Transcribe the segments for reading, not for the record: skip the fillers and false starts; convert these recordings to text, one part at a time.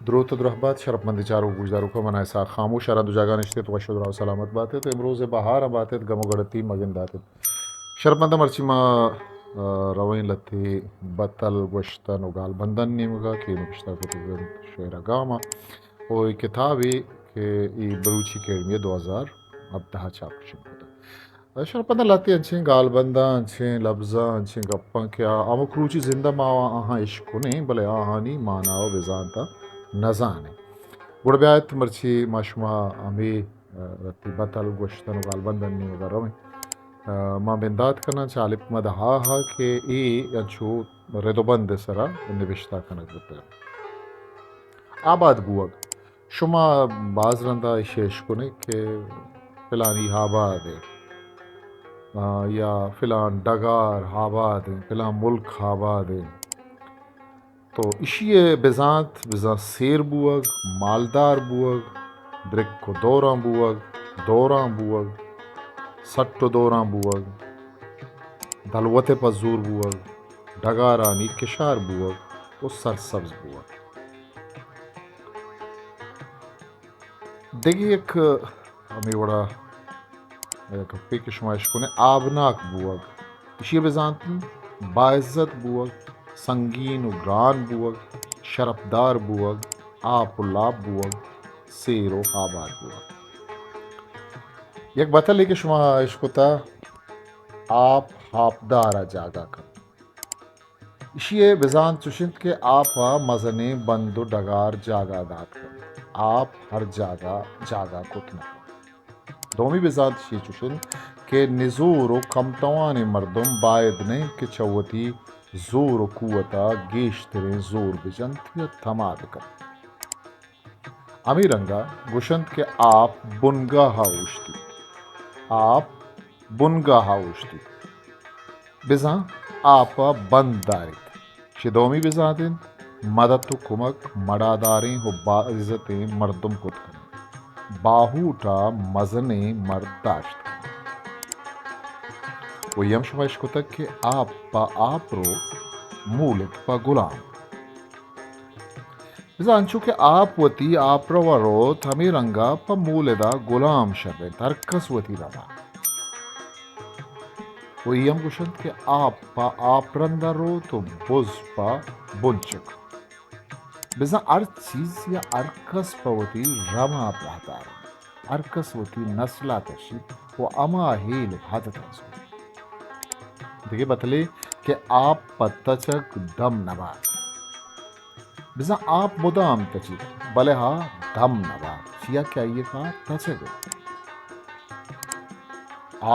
درود و درحبت شرفمند چارو گوجدارو کو منای سا خاموش را دو جگہ نشتے تو شد را سلامت باتے تو امروز بہار باتے گم گڑتی مگن داتے شرفمند مرچی ما روین لتی بطل گوشتن و گال بندن نیمگا کی نکشتا کو تو شعر گاما وہ کتابی کہ ای بروچی اکیڈمی 2017 چھاپ شروع شرپند لاتی انچیں گال بندہ انچیں لفظہ انچیں گپاں کیا آمو کروچی زندہ ماوا آہاں عشق نہیں بلے آہانی ماناو بزانتا نزانے گوڑ بیایت مرچی ماشما امی رتی بطل گوشتن و گال بندن نیمگا رویں ما بندات کنا چالپ مدہا ہا کہ ای انچو ردو بند سرا نوشتا کنک بتا آباد بوگ شما باز رندہ اشیش کنے کہ فلانی آباد ہے یا فلان ڈگار آباد ہے فلان ملک آباد ہے تو اشیے بزان سیر بوگ مالدار بوگ درک دوران بوگ سٹو دوران بوگ دلوت پزور بوگ ڈگارانی کشار بوگ و سرسبز بوگ دیگی ایک ہمیں بڑا کپی کے شمائش کنے آبناک بوگ اشیے بزانتن باعزت بوگ سنگین و گران بوگ شرفدار بوگ آپ و لاب بوگ سیر و آباد بوگ یک بطل ہے کہ شما عشقتا آپ ہاپدارا جاگا کن اشیے بزان چوشند کہ آپ مزنے بند و ڈگار جاگا دات کن آپ ہر جاگا کتنا دومی بزان شی چوشند کہ نزور و کمتوان مردم باید نہیں کہ چوتی زور و قوتا گیشترین زور بجنت یا تماد کن امی رنگا گوشند کہ آپ بنگاہ اوشتی بزان آپ بند دارید شدومی بزان دین مدد و کمک مڑاداریں ہو باعزتیں مردم کت کن باہوٹا مزنے مرد داشت وہ یم شمائش کو تک کہ آپ پا آپ رو مولد پا غلام بزان چونکہ آپ وتی آپ رو روت ہمیں رنگا پا مولدہ غلام شبے ترکس وتی روا وہ یم گوشند کہ آپ پا آپ رندہ رو تو بز پا بنچک بزن ار چیز یا ارکس پا وتی رما پہتارا ارکس وتی نسلہ تشید و اما ہیل حدت رسول دیکھیں بتلے کہ آپ پا تچک دم نباد بزن آپ مدام تچید بلے ہاں دم نباد چیا کیا یہ کہا تچک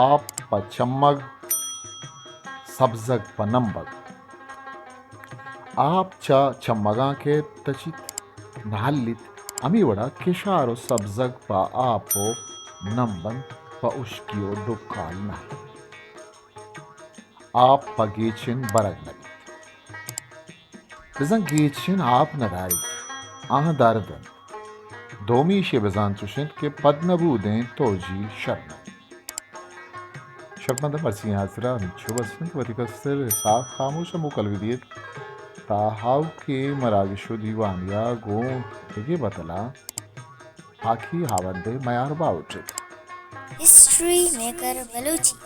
آپ پا چمگ سبزگ پا نمبگ آپ چا چمگاں کے تچید نحلیت امی وڑا کشار و سبزگ پا آپ و نمبن پا اشکی و ڈکال نحل آپ پا گیچن برگ نبید بزن گیچن آپ ندارید آہ داردن دومی شی بزان چوشند کہ پد نبودیں توجی شرم شرمندہ مرسی حاضرہ ہمیچو بسند وطی کسر حساب خاموش مکلوی دید تا ہاو کی مراگشو دیوانیا گو دیگے بطلا آکی ہاوندے میار باوٹد ہسٹری میکر بلوچی